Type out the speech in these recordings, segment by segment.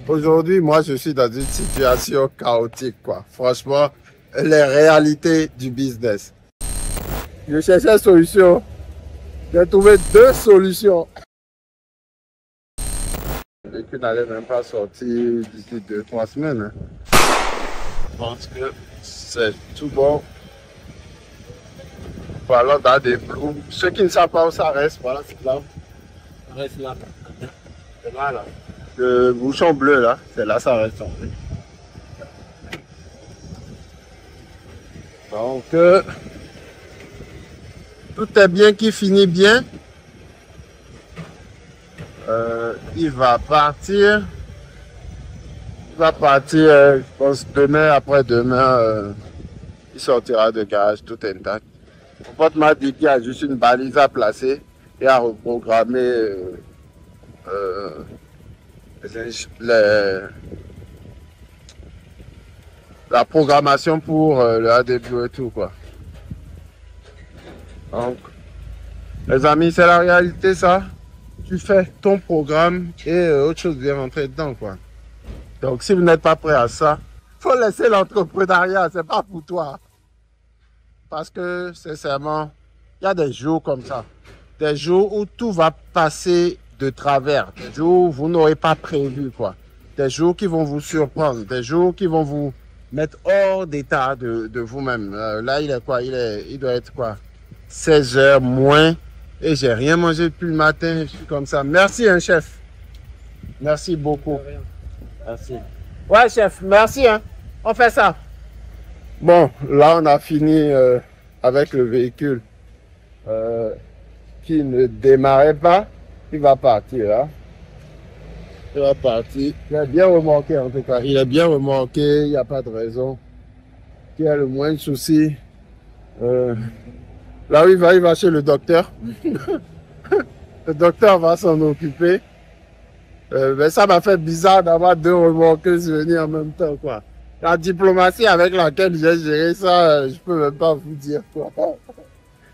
Aujourd'hui, moi, je suis dans une situation chaotique, quoi. Franchement, les réalités du business. Je cherchais une solution. J'ai trouvé deux solutions. Le véhicule n'allait même pas sortir d'ici 2-3 semaines. Hein. Je pense que c'est tout bon. Voilà, dans des flous. Ceux qui ne savent pas où ça reste, voilà, c'est là. Ça reste là. C'est là, là. Le bouchon bleu, là, c'est là, ça reste. Donc, tout est bien qui finit bien. Il va partir. Il va partir, je pense, demain, après-demain, il sortira de garage tout intact. Mon pote m'a dit qu'il y a juste une balise à placer et à reprogrammer la programmation pour le ADB et tout, quoi. Donc, les amis, c'est la réalité, ça. Tu fais ton programme et autre chose vient rentrer dedans, quoi. Donc, si vous n'êtes pas prêt à ça, faut laisser l'entrepreneuriat, c'est pas pour toi. Parce que, sincèrement, il y a des jours comme ça. Des jours où tout va passer de travers. Des jours où vous n'aurez pas prévu, quoi. Des jours qui vont vous surprendre. Des jours qui vont vous mettre hors d'état de vous-même. Là, il est quoi? Il doit être quoi? 16 h moins. Et j'ai rien mangé depuis le matin. Je suis comme ça. Merci, hein, chef. Merci beaucoup. Merci. Ouais, chef, merci, hein. On fait ça. Bon, là, on a fini avec le véhicule qui ne démarrait pas. Il va partir, là. Il va partir. Il est bien remorqué, en tout cas. Il est bien remorqué. Il n'y a pas de raison qu'il y ait le moins de soucis. Là où il va chez le docteur. Le docteur va s'en occuper. Mais ça m'a fait bizarre d'avoir deux remorqueuses venir en même temps, quoi. La diplomatie avec laquelle j'ai géré ça, je peux même pas vous dire, quoi.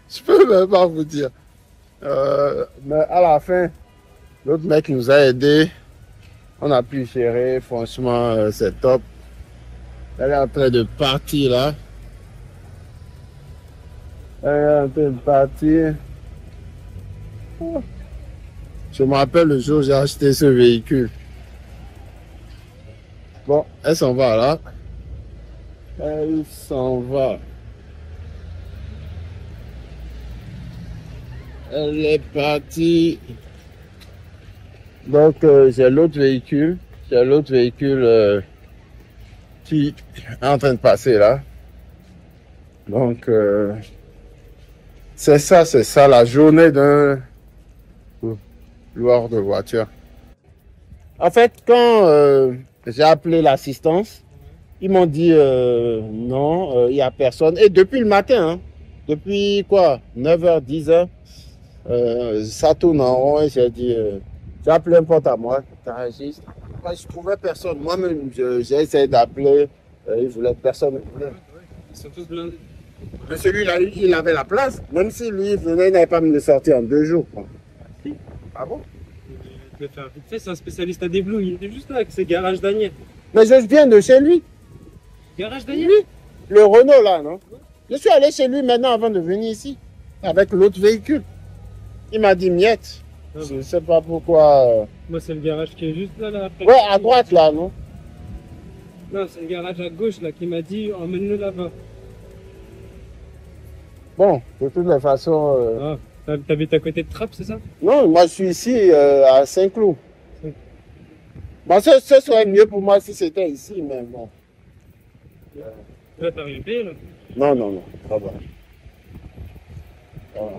Je peux même pas vous dire. Mais à la fin, l'autre mec nous a aidés. On a pu gérer, franchement, c'est top. Elle est en train de partir, là. Elle est en train de partir. Je me rappelle le jour où j'ai acheté ce véhicule. Bon, elle s'en va là. Elle s'en va. Elle est partie. Donc, j'ai l'autre véhicule. J'ai l'autre véhicule qui est en train de passer là. Donc, c'est ça la journée d'un loueur de voiture. En fait, quand j'ai appelé l'assistance, ils m'ont dit non, il n'y a personne. Et depuis le matin, hein, depuis quoi, 9 h, 10 h, ça tourne en rond et j'ai dit, j'ai appelé un pote à moi, t'enregistres. Quand je trouvais personne, moi-même, j'ai essayé d'appeler, il voulait personne. Ils sont tous blindés. Mais celui-là, il avait la place, même si lui venait, il n'avait pas me le sortir en 2 jours. Quoi. Ah bon? Je vais faire vite fait, c'est un spécialiste à des Blue, il était juste là avec ses garages Daniel. Mais je viens de chez lui. Garage Daniel? Oui, le Renault là, non? Je suis allé chez lui maintenant avant de venir ici, avec l'autre véhicule. Il m'a dit miette. Ah bon. Je ne sais pas pourquoi. Moi, c'est le garage qui est juste là, là. Après. Ouais, à droite là, non? Non, c'est le garage à gauche là qui m'a dit emmène-le là-bas. Bon, de toutes les façons. Ah, t'habites à côté de Trappes, c'est ça? Non, moi je suis ici à Saint-Cloud. Bon, ce serait mieux pour moi si c'était ici, mais bon. Là, t'as rien payé là? Non, ça va. Voilà.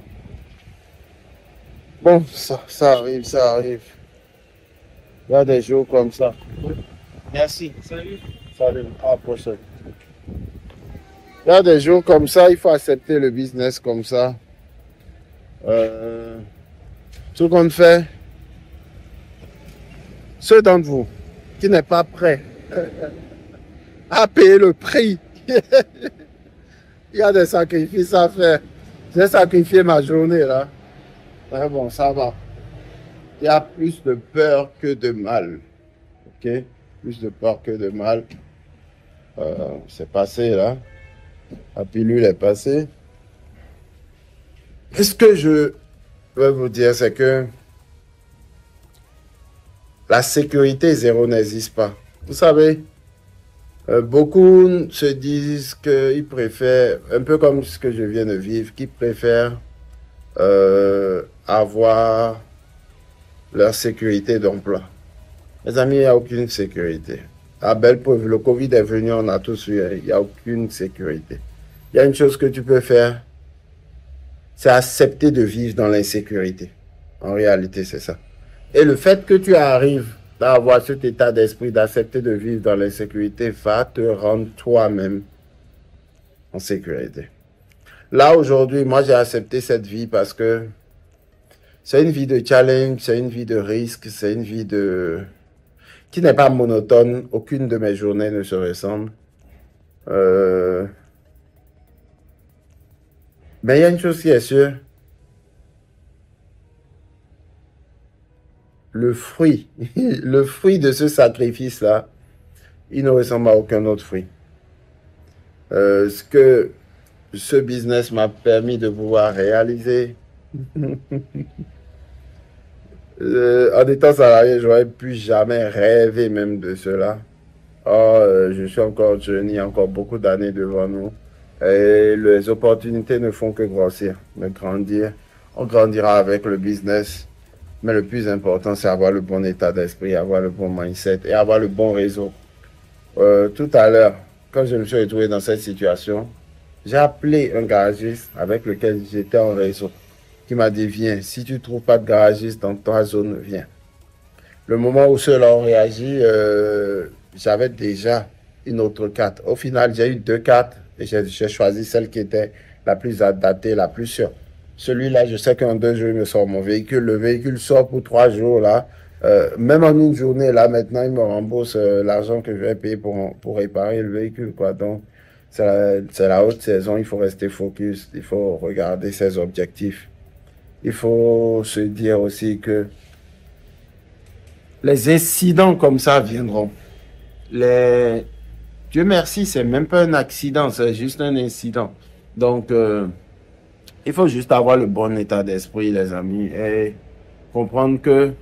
Bon, ça arrive, ça arrive. Il y a des jours comme ça. Merci. Salut. Salut, à la prochaine. Il y a des jours comme ça, il faut accepter le business comme ça. Tout qu'on fait, ceux d'entre vous qui n'est pas prêt à payer le prix, il y a des sacrifices à faire. J'ai sacrifié ma journée là. Mais bon, ça va. Il y a plus de peur que de mal. Ok? Plus de peur que de mal. C'est passé là. La pilule est passée. Et ce que je veux vous dire, c'est que la sécurité zéro n'existe pas. Vous savez, beaucoup se disent qu'ils préfèrent, un peu comme ce que je viens de vivre, qu'ils préfèrent avoir leur sécurité d'emploi. Mes amis, il n'y a aucune sécurité. À belle preuve, le Covid est venu, on a tous vu, il n'y a aucune sécurité. Il y a une chose que tu peux faire, c'est accepter de vivre dans l'insécurité. En réalité, c'est ça. Et le fait que tu arrives à avoir cet état d'esprit d'accepter de vivre dans l'insécurité va te rendre toi-même en sécurité. Là, aujourd'hui, moi, j'ai accepté cette vie parce que c'est une vie de challenge, c'est une vie de risque, c'est une vie qui n'est pas monotone. Aucune de mes journées ne se ressemble. Mais il y a une chose qui est sûre. Le fruit de ce sacrifice-là, il ne ressemble à aucun autre fruit. Ce que ce business m'a permis de pouvoir réaliser, en étant salarié, j'aurais pu jamais rêver même de cela. Or, je suis encore jeune, il y a encore beaucoup d'années devant nous. Et les opportunités ne font que grossir, mais grandir. On grandira avec le business. Mais le plus important, c'est avoir le bon état d'esprit, avoir le bon mindset et avoir le bon réseau. Tout à l'heure, quand je me suis retrouvé dans cette situation, j'ai appelé un garagiste avec lequel j'étais en réseau, qui m'a dit, viens, si tu ne trouves pas de garagiste dans ta zone, viens. Le moment où ceux-là ont réagi, j'avais déjà une autre carte. Au final, j'ai eu 2 cartes et j'ai choisi celle qui était la plus adaptée, la plus sûre. Celui-là, je sais qu'en 2 jours, il me sort mon véhicule. Le véhicule sort pour 3 jours, là. Même en une journée, là, maintenant, il me rembourse l'argent que je vais payer pour réparer le véhicule, quoi. Donc, c'est la haute saison, il faut rester focus, il faut regarder ses objectifs. Il faut se dire aussi que les incidents comme ça viendront. Dieu merci, c'est même pas un accident, c'est juste un incident. Donc, il faut juste avoir le bon état d'esprit, les amis, et comprendre que,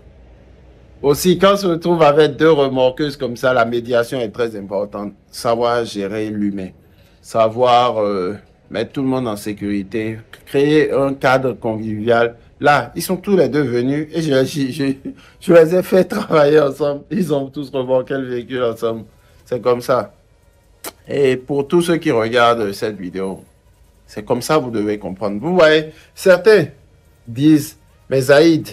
aussi, quand on se retrouve avec 2 remorqueuses comme ça, la médiation est très importante. Savoir gérer l'humain, savoir mettre tout le monde en sécurité, créer un cadre convivial. Là, ils sont tous les 2 venus et je les ai fait travailler ensemble. Ils ont tous remorqué le véhicule ensemble. C'est comme ça. Et pour tous ceux qui regardent cette vidéo, c'est comme ça que vous devez comprendre. Vous voyez, certains disent, mais Zaïd,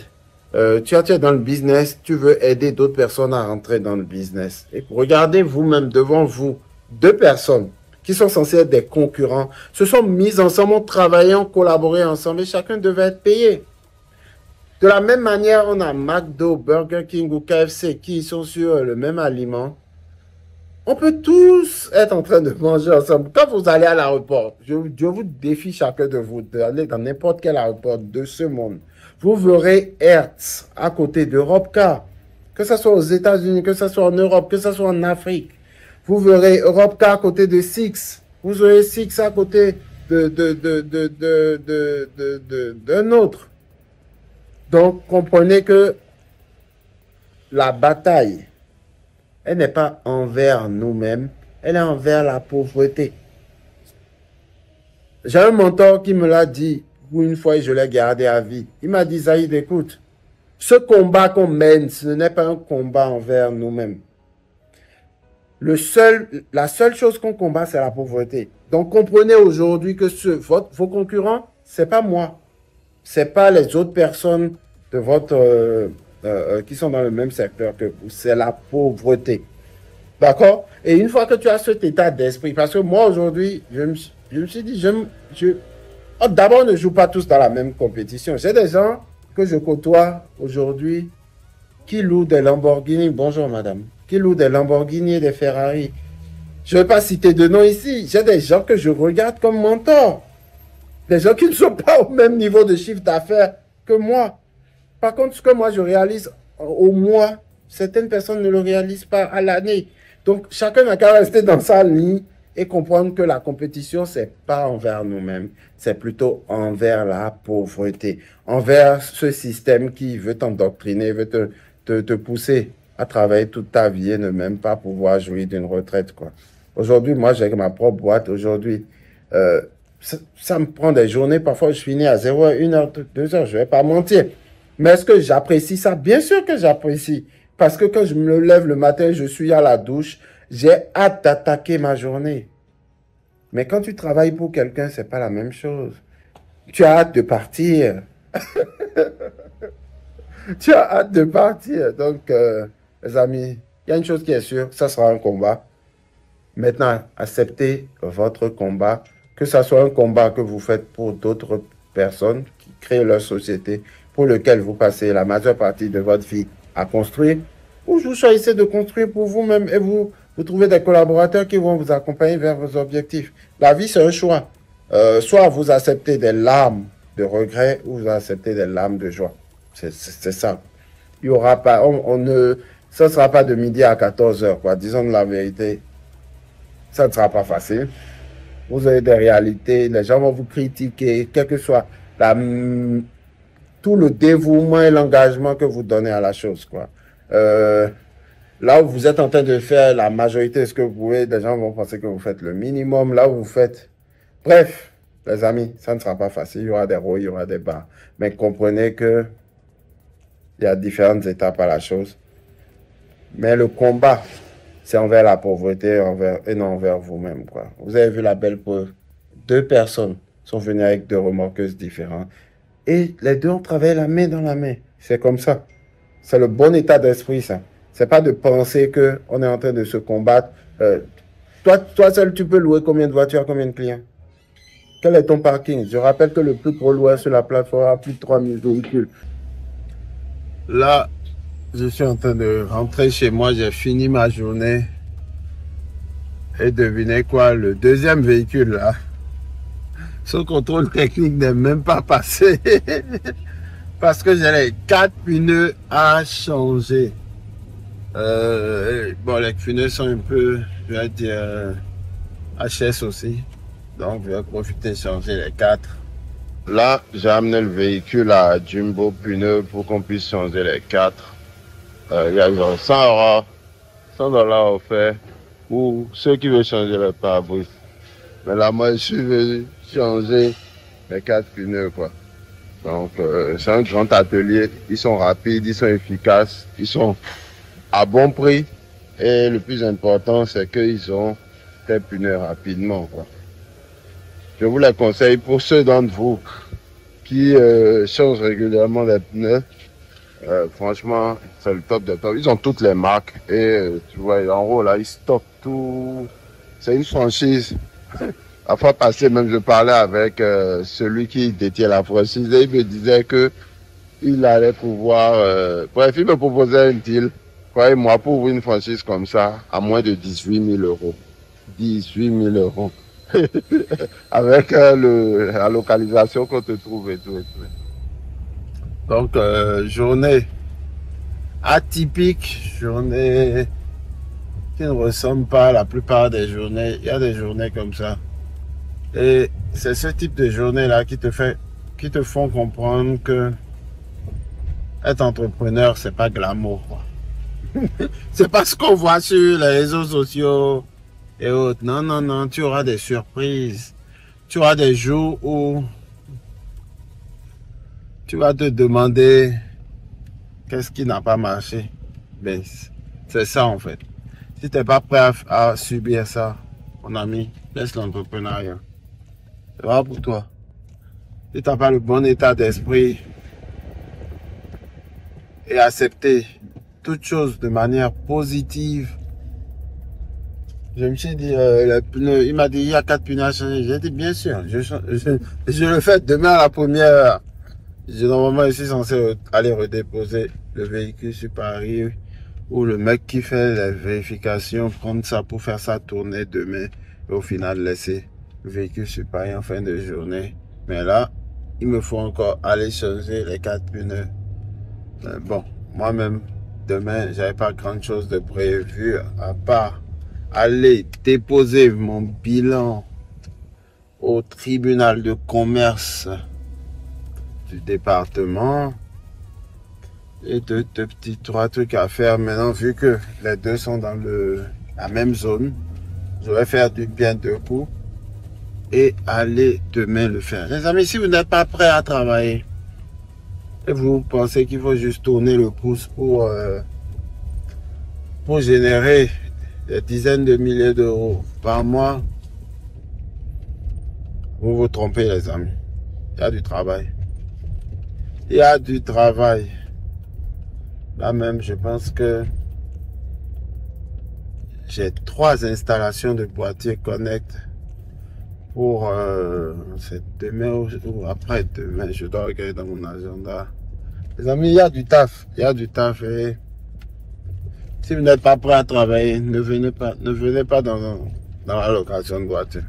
tu es dans le business, tu veux aider d'autres personnes à rentrer dans le business. Et regardez vous-même devant vous, 2 personnes qui sont censées être des concurrents, se sont mises ensemble, ont travaillé, ont collaboré ensemble et chacun devait être payé. De la même manière, on a McDo, Burger King ou KFC qui sont sur le même aliment. On peut tous être en train de manger ensemble. Quand vous allez à l'aéroport, je vous défie chacun de vous d'aller dans n'importe quel aéroport de ce monde. Vous verrez Hertz à côté d'Europecar. Que ce soit aux États-Unis, que ce soit en Europe, que ce soit en Afrique. Vous verrez Europcar à côté de Six. Vous verrez Six à côté d'un autre. Donc, comprenez que la bataille, elle n'est pas envers nous-mêmes, elle est envers la pauvreté. J'ai un mentor qui me l'a dit une fois et je l'ai gardé à vie. Il m'a dit, Zaïd, écoute, ce combat qu'on mène, ce n'est pas un combat envers nous-mêmes. La seule chose qu'on combat, c'est la pauvreté. Donc, comprenez aujourd'hui que vos concurrents, ce n'est pas moi. Ce n'est pas les autres personnes de qui sont dans le même secteur que vous. C'est la pauvreté. D'accord? Et une fois que tu as cet état d'esprit, parce que moi, aujourd'hui, je me suis dit, d'abord, on ne joue pas tous dans la même compétition. J'ai des gens que je côtoie aujourd'hui qui louent des Lamborghini. Bonjour, madame. Qui louent des Lamborghini et des Ferrari. Je ne vais pas citer de nom ici. J'ai des gens que je regarde comme mentors. Des gens qui ne sont pas au même niveau de chiffre d'affaires que moi. Par contre, ce que moi je réalise au mois, certaines personnes ne le réalisent pas à l'année. Donc, chacun n'a qu'à rester dans sa ligne et comprendre que la compétition, c'est pas envers nous-mêmes, c'est plutôt envers la pauvreté, envers ce système qui veut t'endoctriner, veut te pousser à travailler toute ta vie et ne même pas pouvoir jouir d'une retraite, quoi. Aujourd'hui, moi, j'ai ma propre boîte. Aujourd'hui, ça me prend des journées. Parfois, je finis à 0h, 1h, 2h. Je ne vais pas mentir. Mais est-ce que j'apprécie ça? Bien sûr que j'apprécie. Parce que quand je me lève le matin, je suis à la douche, j'ai hâte d'attaquer ma journée. Mais quand tu travailles pour quelqu'un, ce n'est pas la même chose. Tu as hâte de partir. Tu as hâte de partir. Donc, les amis, il y a une chose qui est sûre, ça sera un combat. Maintenant, acceptez votre combat, que ce soit un combat que vous faites pour d'autres personnes qui créent leur société, pour lequel vous passez la majeure partie de votre vie à construire, ou vous choisissez de construire pour vous-même et vous trouvez des collaborateurs qui vont vous accompagner vers vos objectifs. La vie, c'est un choix. Soit vous acceptez des larmes de regret ou vous acceptez des larmes de joie. C'est ça. Il y aura pas, ça ne sera pas de midi à 14h, quoi. Disons la vérité. Ça ne sera pas facile. Vous avez des réalités, les gens vont vous critiquer, quel que soit tout le dévouement et l'engagement que vous donnez à la chose, quoi. Là où vous êtes en train de faire la majorité de ce que vous pouvez, les gens vont penser que vous faites le minimum. Là où vous faites... Bref, les amis, ça ne sera pas facile. Il y aura des hauts, il y aura des bas. Mais comprenez que il y a différentes étapes à la chose. Mais le combat, c'est envers la pauvreté et non envers vous-même, quoi. Vous avez vu la belle preuve. 2 personnes sont venues avec 2 remorqueuses différentes. Et les 2 ont travaillé la main dans la main. C'est comme ça. C'est le bon état d'esprit, ça. C'est pas de penser qu'on est en train de se combattre. Toi seul, tu peux louer combien de voitures, combien de clients? Quel est ton parking? Je rappelle que le plus gros loueur sur la plateforme a plus de 3000 véhicules. Là, je suis en train de rentrer chez moi. J'ai fini ma journée. Et devinez quoi? Le deuxième véhicule, là, son contrôle technique n'est même pas passé. Parce que j'ai les 4 pneus à changer. Bon, les pneus sont un peu, je vais dire, HS aussi. Donc, je vais profiter de changer les 4. Là, j'ai amené le véhicule à Jumbo Pneus pour qu'on puisse changer les 4. Il y a genre 100 $ offerts pour ceux qui veulent changer le pare-brise. Mais là, moi, je suis venu changer les 4 pneus, quoi. Donc, c'est un grand atelier. Ils sont rapides, ils sont efficaces, ils sont à bon prix. Et le plus important, c'est qu'ils ont des pneus rapidement, quoi. Je vous les conseille pour ceux d'entre vous qui changent régulièrement les pneus. Franchement, c'est le top de top. Ils ont toutes les marques. Et tu vois, en haut, là, ils stockent tout. C'est une franchise. La fois passée, même, je parlais avec celui qui détient la franchise et il me disait que il allait pouvoir... bref, il me proposait un deal. Croyez-moi, pour ouvrir une franchise comme ça, à moins de 18 000 €. 18 000 €. Avec la localisation qu'on te trouve et tout et tout. Donc, journée atypique, journée qui ne ressemble pas à la plupart des journées. Il y a des journées comme ça. Et c'est ce type de journée-là qui te font comprendre que être entrepreneur, c'est pas glamour, quoi. C'est pas ce qu'on voit sur les réseaux sociaux et autres. Non, non, non, tu auras des surprises. Tu auras des jours où tu vas te demander qu'est-ce qui n'a pas marché. Ben, c'est ça en fait. Si tu n'es pas prêt à subir ça, mon ami, laisse l'entrepreneuriat. C'est vrai pour toi. Si tu n'as pas le bon état d'esprit et accepter toute chose de manière positive. Je me suis dit, les pneus, il m'a dit, il y a 4 pneus à changer. J'ai dit, bien sûr, je le fais demain à la première heure. Normalement, je suis censé aller redéposer le véhicule sur Paris, ou le mec qui fait les vérifications, prendre ça pour faire ça tourner demain, et au final, laisser le véhicule sur Paris en fin de journée. Mais là, il me faut encore aller changer les 4 pneus. Bon, moi-même, demain, j'avais pas grand chose de prévu à part aller déposer mon bilan au tribunal de commerce du département et deux petits trois trucs à faire. Maintenant, vu que les deux sont dans la même zone, je vais faire du bien deux coups et aller demain le faire. Les amis, si vous n'êtes pas prêts à travailler et vous pensez qu'il faut juste tourner le pouce pour générer des dizaines de milliers d'euros par mois, vous vous trompez, les amis. Il y a du travail. Il y a du travail. Là même, je pense que j'ai 3 installations de boîtiers Connect pour c'est demain ou après-demain. Je dois regarder dans mon agenda. Les amis, il y a du taf. Il y a du taf. Et si vous n'êtes pas prêt à travailler, ne venez pas dans la location de voiture.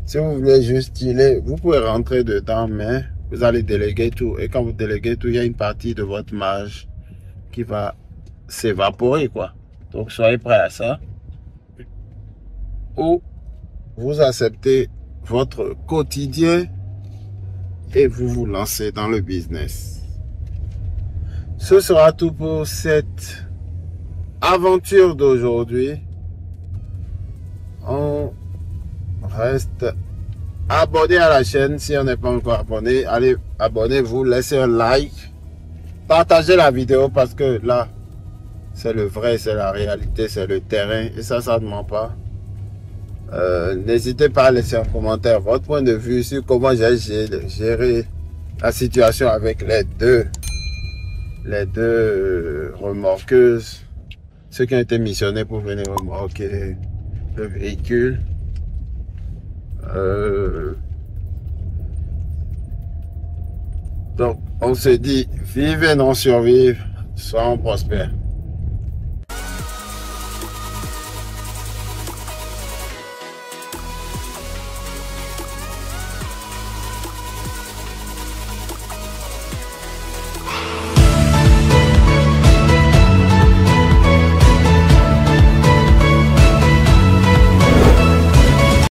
Si vous voulez juste chiller, vous pouvez rentrer dedans, mais vous allez déléguer tout. Et quand vous déléguez tout, il y a une partie de votre marge qui va s'évaporer, quoi. Donc, soyez prêts à ça. Ou vous acceptez votre quotidien et vous vous lancez dans le business. Ce sera tout pour cette aventure d'aujourd'hui. On reste abonné à la chaîne si on n'est pas encore abonné. Allez, abonnez-vous, laissez un like, partagez la vidéo parce que là, c'est le vrai, c'est la réalité, c'est le terrain et ça ne ment pas. N'hésitez pas à laisser un commentaire votre point de vue sur comment j'ai géré la situation avec les deux remorqueuses, ceux qui ont été missionnés pour venir remorquer le véhicule. Donc on se dit vive et non survive, soyons prospères.